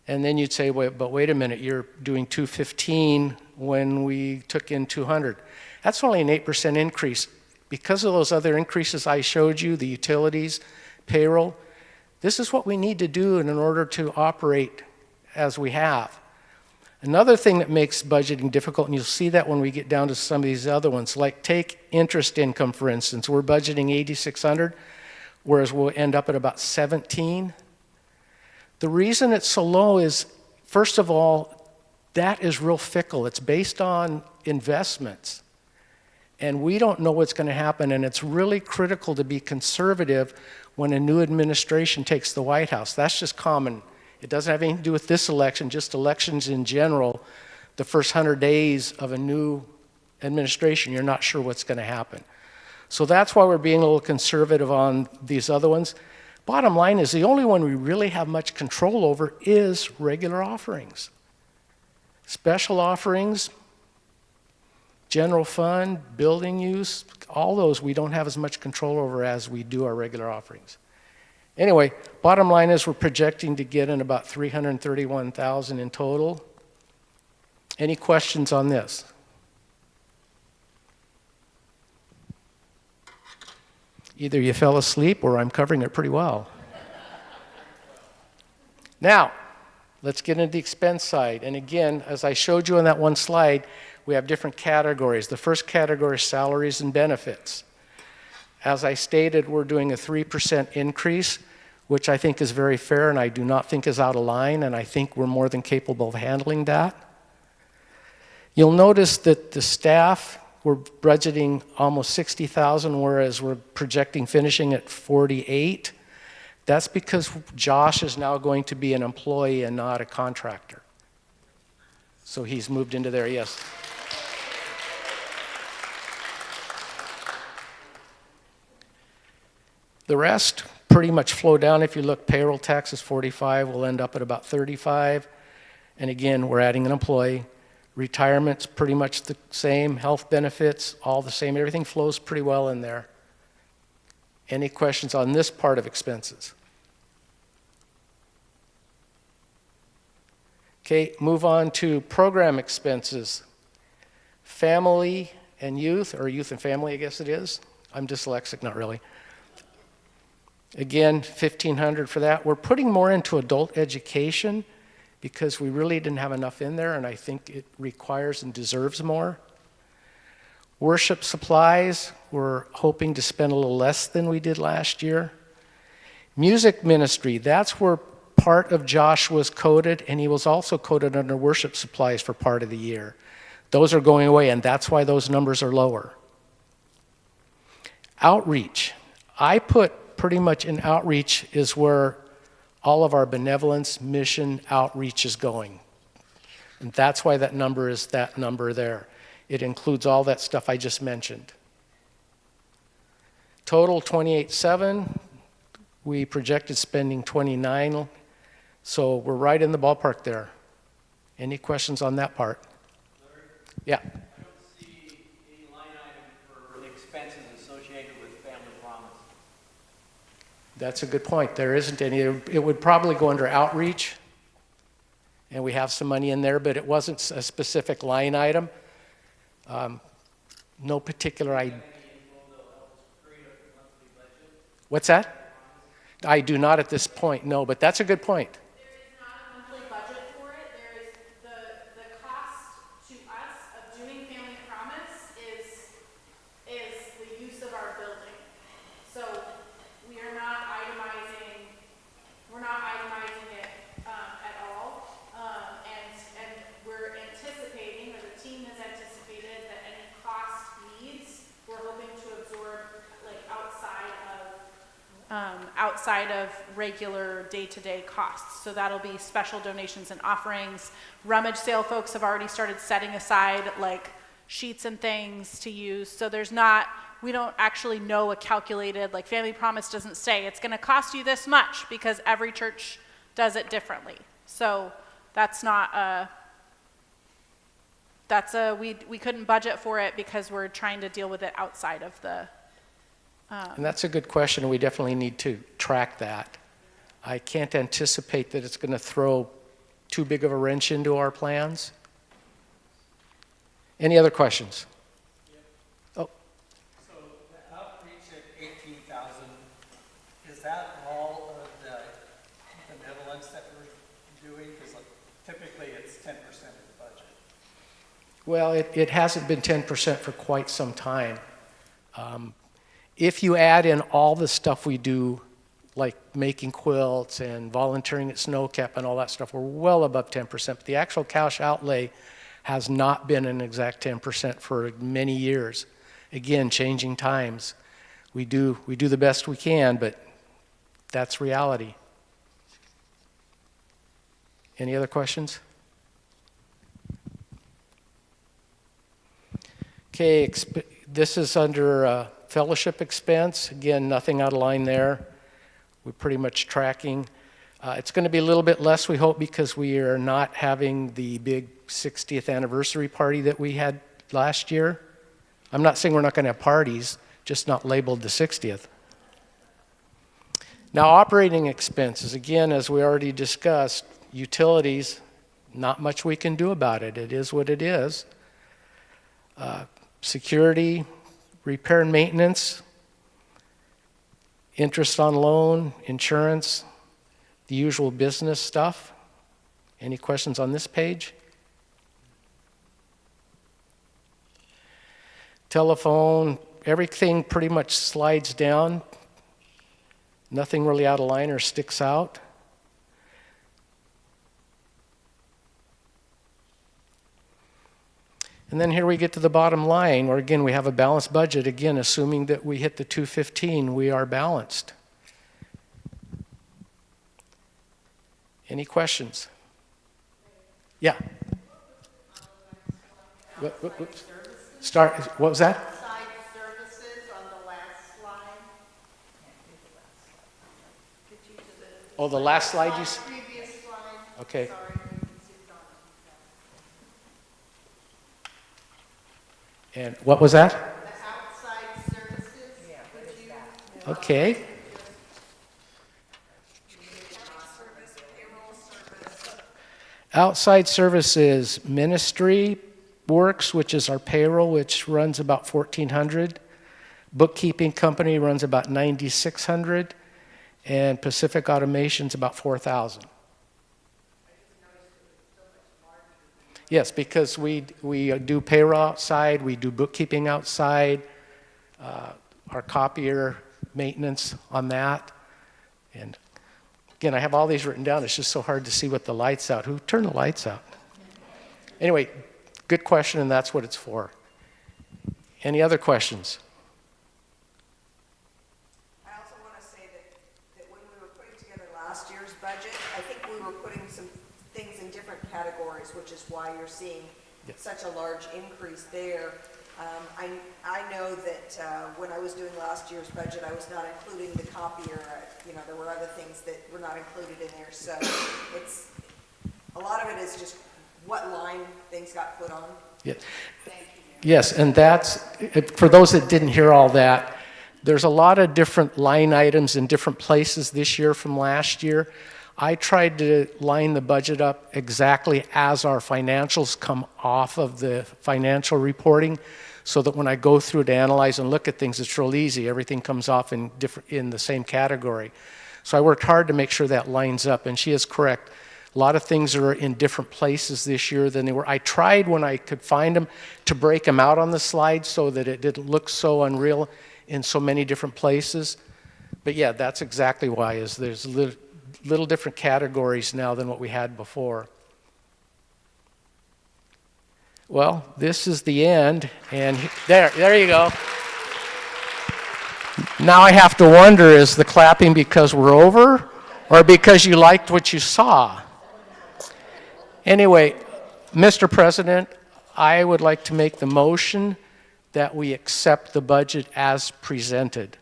And then you'd say, wait a minute, you're doing 215 when we took in 200. That's only an 8% increase. Because of those other increases I showed you, the utilities, payroll, this is what we need to do in order to operate as we have. Another thing that makes budgeting difficult, and you'll see that when we get down to some of these other ones, like take interest income, for instance. We're budgeting $8,600, whereas we'll end up at about 17. The reason it's so low is, first of all, that is real fickle. It's based on investments. And we don't know what's going to happen, and it's really critical to be conservative when a new administration takes the White House. That's just common. It doesn't have anything to do with this election, just elections in general. The first 100 days of a new administration, you're not sure what's going to happen. So that's why we're being a little conservative on these other ones. Bottom line is the only one we really have much control over is regular offerings. Special offerings, general fund, building use, all those we don't have as much control over as we do our regular offerings. Anyway, bottom line is we're projecting to get in about $331,000 in total. Any questions on this? Either you fell asleep or I'm covering it pretty well. Now, Let's get into the expense side. And again, as I showed you on that one slide, we have different categories. The first category is salaries and benefits. As I stated, we're doing a 3% increase, which I think is very fair and I do not think is out of line, and I think we're more than capable of handling that. You'll notice that the staff, we're budgeting almost 60,000, whereas we're projecting finishing at 48. That's because Josh is now going to be an employee and not a contractor. So he's moved into there, yes. The rest pretty much flow down. If you look, payroll tax is 45, we'll end up at about 35. And again, we're adding an employee. Retirement's pretty much the same, health benefits, all the same. Everything flows pretty well in there. Any questions on this part of expenses? Okay, move on to program expenses. Family and youth, or youth and family, I guess it is. I'm dyslexic, not really. Again, $1,500 for that. We're putting more into adult education because we really didn't have enough in there, and I think it requires and deserves more. Worship supplies, we're hoping to spend a little less than we did last year. Music ministry, that's where part of Josh was coded, and he was also coded under worship supplies for part of the year. Those are going away, and that's why those numbers are lower. Outreach, I put pretty much in outreach is where all of our benevolence, mission, outreach is going. And that's why that number is that number there. It includes all that stuff I just mentioned. Total 28.7. We projected spending 29. So we're right in the ballpark there. Any questions on that part? Larry? Yeah. I don't see any line item for expenses associated with Family Promise. That's a good point. There isn't any. It would probably go under outreach, and we have some money in there, but it wasn't a specific line item. No particular idea. What's that? I do not at this point, no, but that's a good point. There is not a monthly budget for it. There is the cost to us of doing Family Promise is the use of our building. So we are not itemizing it at all. And we're anticipating, or the team has anticipated, that any cost needs, we're hoping to absorb like outside of regular day-to-day costs. So that'll be special donations and offerings. Rummage sale folks have already started setting aside like sheets and things to use. So we don't actually know a calculated, like Family Promise doesn't say it's gonna cost you this much because every church does it differently. So we couldn't budget for it because we're trying to deal with it outside of the. And that's a good question. We definitely need to track that. I can't anticipate that it's going to throw too big of a wrench into our plans. Any other questions? Oh, So the outreach at 18,000, is that all of the benevolence that we're doing? Because typically it's 10% of the budget. well, it hasn't been 10% for quite some time. If you add in all the stuff we do, like making quilts and volunteering at SnowCap and all that stuff, we're well above 10%. But the actual cash outlay has not been an exact 10% for many years. Again, changing times. We do the best we can, but that's reality. Any other questions? Okay, this is under fellowship expense. Again, nothing out of line there. We're pretty much tracking. It's going to be a little bit less, we hope, because we are not having the big 60th anniversary party that we had last year. I'm not saying we're not going to have parties, just not labeled the 60th. Now, operating expenses, again, as we already discussed, utilities, not much we can do about it. It is what it is. Security, repair and maintenance, interest on loan, insurance, the usual business stuff. Any questions on this page? Telephone, everything pretty much slides down. Nothing really out of line or sticks out. And then here we get to the bottom line, where again we have a balanced budget. Again, assuming that we hit the 215, we are balanced. Any questions? Yeah. Whoops. Start. What was that? Outside services on the last slide. Oh, the last slide you. Previous slide. Okay. Sorry. And what was that? The outside services. Would you? Okay. Outside services, ministry works, which is our payroll, which runs about $1,400. Bookkeeping company runs about $9,600, and Pacific Automation's about $4,000. Yes, because we do payroll outside, we do bookkeeping outside, our copier maintenance on that, and again, I have all these written down. It's just so hard to see with the lights out. Who turned the lights out? Anyway, good question, and that's what it's for. Any other questions? I also want to say that when we were putting together last year's budget, I think we were putting some things in different categories, which is why you're seeing such a large increase there. I know that when I was doing last year's budget, I was not including the copier. There were other things that were not included in there. So it's a lot of it is just what line things got put on. Yeah. Yes, and that's, for those that didn't hear all that, there's a lot of different line items in different places this year from last year. I tried to line the budget up exactly as our financials come off of the financial reporting, so that when I go through to analyze and look at things, it's real easy. Everything comes off in the same category. So I worked hard to make sure that lines up, and she is correct. A lot of things are in different places this year than they were. I tried, when I could find them, to break them out on the slide so that it didn't look so unreal in so many different places. But yeah, that's exactly why, is there's little different categories now than what we had before. Well, this is the end, and there you go. Now I have to wonder, is the clapping because we're over, or because you liked what you saw? Anyway, Mr. President, I would like to make the motion that we accept the budget as presented.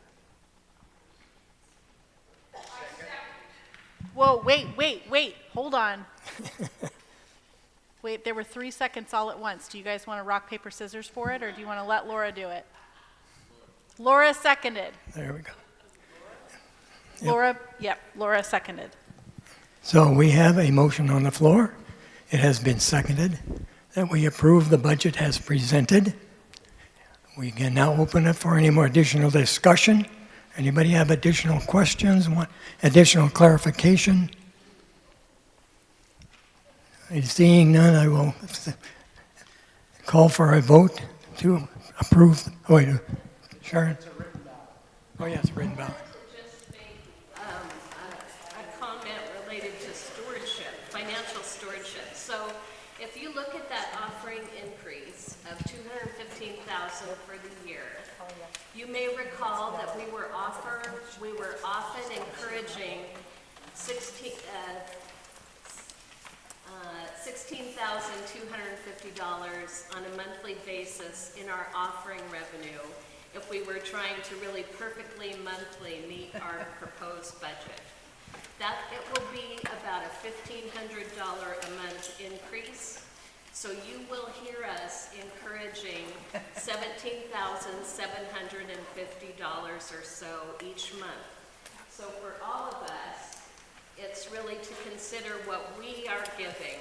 Whoa, wait, hold on. Wait, there were 3 seconds all at once. Do you guys want to rock, paper, scissors for it, or do you want to let Laura do it? Laura seconded. There we go. Laura seconded. So we have a motion on the floor. It has been seconded that we approve the budget as presented. We can now open it for any more additional discussion. Anybody have additional questions, want additional clarification? Seeing none, I will call for a vote to approve. Oh, wait, Sharon? Oh, yes, written ballot. Just make a comment related to stewardship, financial stewardship. So if you look at that offering increase of $215,000 for the year, you may recall that we were often encouraging $16,250 on a monthly basis in our offering revenue if we were trying to really perfectly monthly meet our proposed budget. That it will be about a $1,500 a month increase. So you will hear us encouraging $17,750 or so each month. So for all of us, it's really to consider what we are giving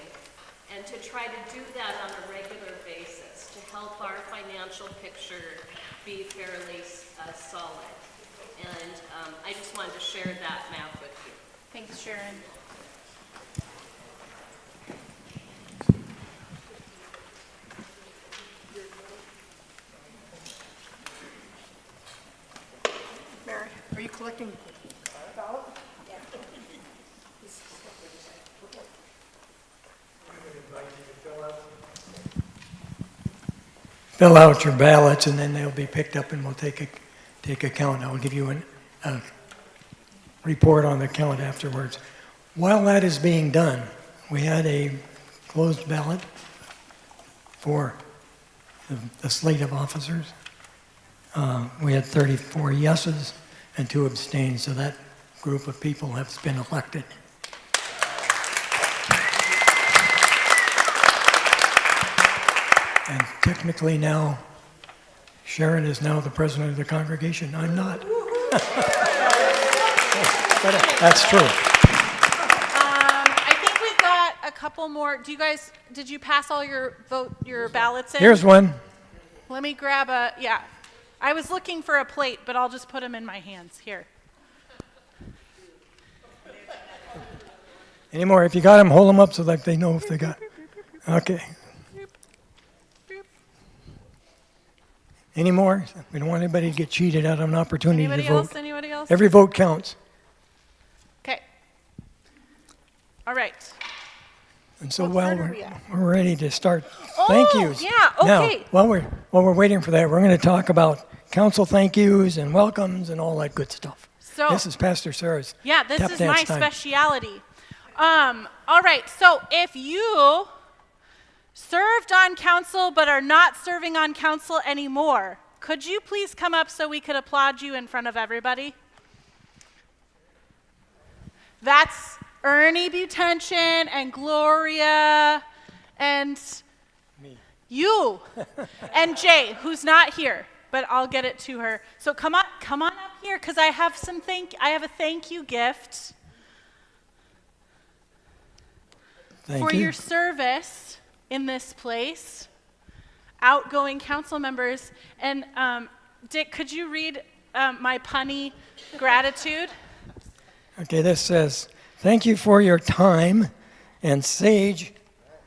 and to try to do that on a regular basis to help our financial picture be fairly solid. And I just wanted to share that math with you. Thanks, Sharon. can carve out. Fill out your ballots, and then they'll be picked up, and we'll take a count. I'll give you a report on the count afterwards. While that is being done, we had a closed ballot for the slate of officers. We had 34 yeses and 2 abstains, so that group of people has been elected. And technically now, Sharon is now the president of the congregation. I'm not. But that's true. I think we've got a couple more. Did you pass all your ballots in? Here's one. Let me grab yeah. I was looking for a plate, but I'll just put them in my hands. Here. Any more? If you got them, hold them up so that they know if they got. Okay. Any more? We don't want anybody to get cheated out of an opportunity Anybody to vote. else? Anybody else? Every vote counts. Okay. All right. And so What while part are we at? we're ready to start thank Oh, yous. yeah, okay. Now, while we're waiting for that, we're going to talk about council thank yous and welcomes and all that good stuff. So This is Pastor Sarah's yeah, this tap is dance my time. speciality. All right. So if you served on council but are not serving on council anymore, could you please come up so we could applaud you in front of everybody? That's Ernie Butension and Gloria and you and Jay, who's not here, but I'll get it to her. So come on up here, because I have a thank you gift Thank for you. your service in this place, outgoing council members. And Dick, could you read my punny gratitude? Okay, this says, thank you for your time and sage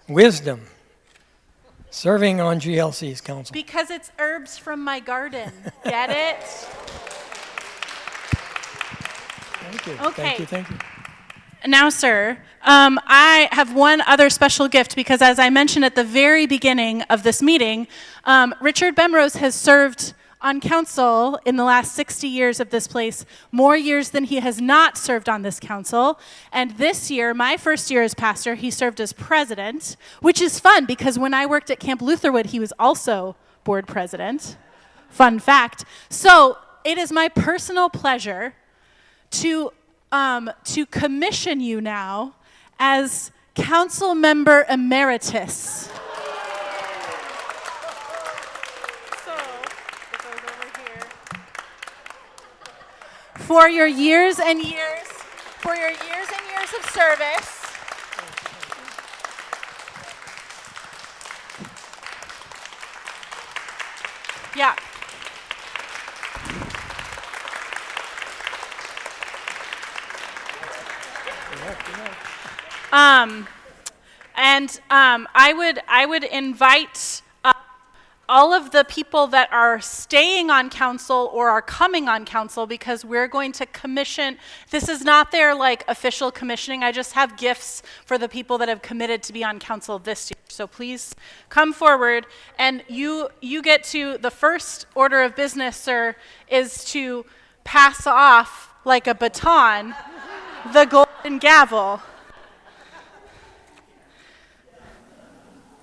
wisdom serving on GLC's council. Because it's herbs from my garden. Get it? Thank you. Okay. Thank you. Now, sir, I have one other special gift because, as I mentioned at the very beginning of this meeting, Richard Bemrose has served on council in the last 60 years of this place, more years than he has not served on this council. And this year, my first year as pastor, he served as president, which is fun because when I worked at Camp Lutherwood, he was also board president. Fun fact. So it is my personal pleasure to commission you now as council member emeritus. So, it goes over here. For your years and years of service. Yeah. I would invite all of the people that are staying on council or are coming on council, because we're going to commission. This is not their official commissioning. I just have gifts for the people that have committed to be on council this year. So please come forward, and you get to, the first order of business, sir, is to pass off like a baton the golden gavel.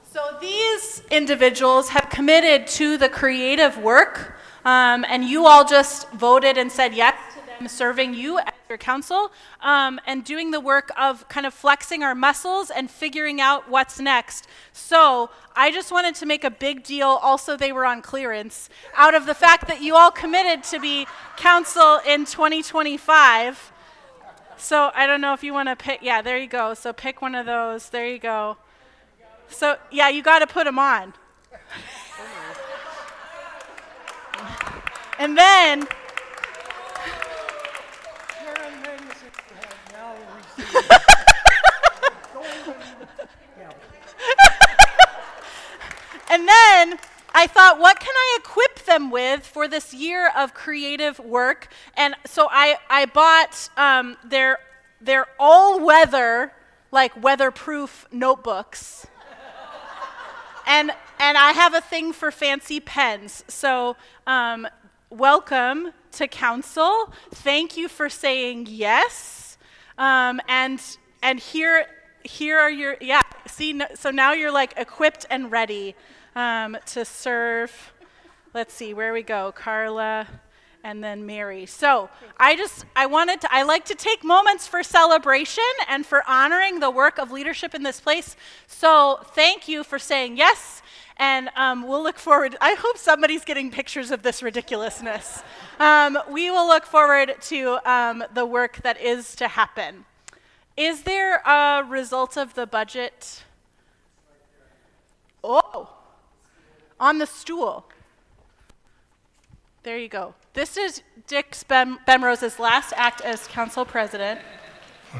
So these individuals have committed to the creative work, and you all just voted and said yes to them serving you as your council, and doing the work of kind of flexing our muscles and figuring out what's next. So I just wanted to make a big deal, also they were on clearance, out of the fact that you all committed to be council in 2025. So I don't know if you want to pick, yeah, there you go. So pick one of those, there you go. So, yeah, you got to put them on. And then, and then I thought, what can I equip them with for this year of creative work. And so I bought their all-weather, like weatherproof notebooks. And I have a thing for fancy pens. So welcome to council. Thank you for saying yes. And here are your, yeah, see, so now you're like equipped and ready to serve. Let's see, where we go, Carla and then Mary. So I like to take moments for celebration and for honoring the work of leadership in this place. So thank you for saying yes, and we'll look forward. I hope somebody's getting pictures of this ridiculousness. We will look forward to the work that is to happen. Is there a result of the budget? Oh, on the stool. There you go. This is Dick Bemrose's last act as council president.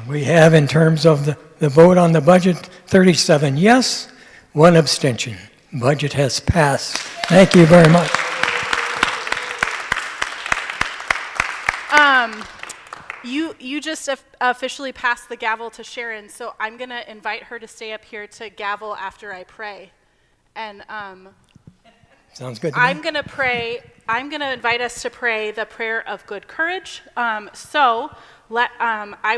We have, in terms of the vote on the budget, 37 yes, 1 abstention. Budget has passed. Thank you very much. You just officially passed the gavel to Sharon, so I'm going to invite her to stay up here to gavel after I pray. And Sounds good to me. I'm going to pray. I'm going to invite us to pray the prayer of good courage. I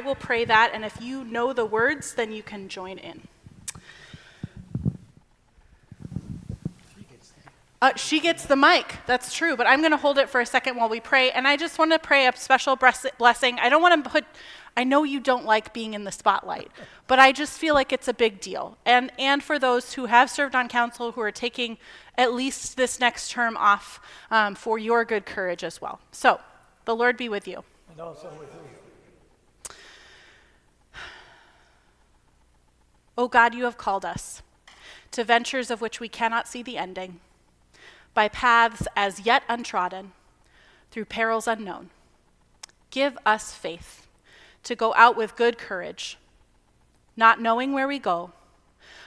will pray that, and if you know the words, then you can join in. She gets the mic, that's true, but I'm going to hold it for a second while we pray, and I just want to pray a special blessing. I don't want to I know you don't like being in the spotlight, but I just feel like it's a big deal. And for those who have served on council, who are taking at least this next term off for your good courage as well. So, the Lord be with you. And also with you. O God, you have called us to ventures of which we cannot see the ending, by paths as yet untrodden, through perils unknown. Give us faith to go out with good courage, not knowing where we go,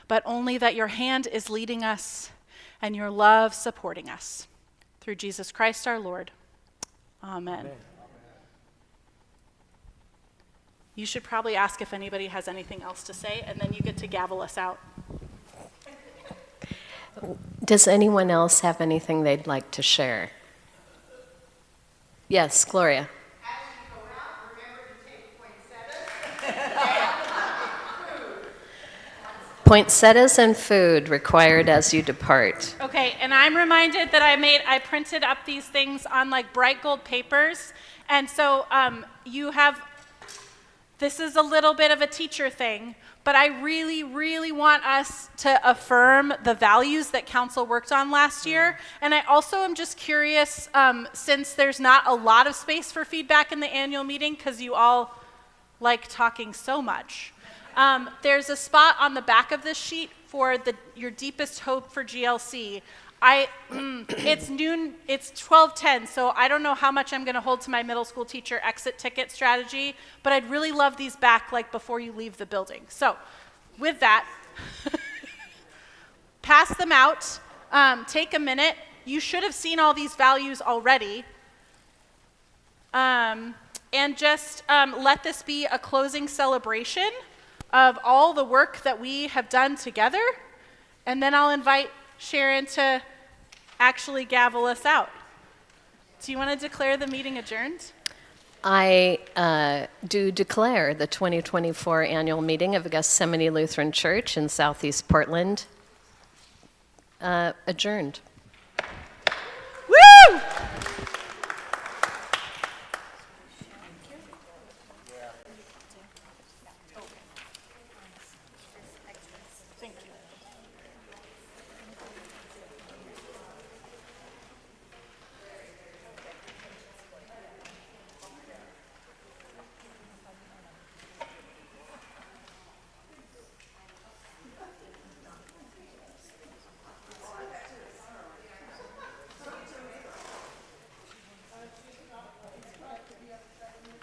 but only that your hand is leading us and your love supporting us. Through Jesus Christ our Lord. Amen. Amen. You should probably ask if anybody has anything else to say, and then you get to gavel us out. Does anyone else have anything they'd like to share? Yes, Gloria. As you go out, remember to take Poinsettias and food required as you depart. Okay, and I'm reminded that I printed up these things on like bright gold papers, and so this is a little bit of a teacher thing, but I really, really want us to affirm the values that council worked on last year. And I also am just curious, since there's not a lot of space for feedback in the annual meeting, because you all like talking so much, there's a spot on the back of this sheet for your deepest hope for GLC. It's noon, it's 12:10, so I don't know how much I'm going to hold to my middle school teacher exit ticket strategy, but I'd really love these back like before you leave the building. So with that, pass them out, take a minute. You should have seen all these values already. And just let this be a closing celebration of all the work that we have done together, and then I'll invite Sharon to actually gavel us out. Do you want to declare the meeting adjourned? I do declare the 2024 annual meeting of Gethsemane Lutheran Church in Southeast Portland adjourned.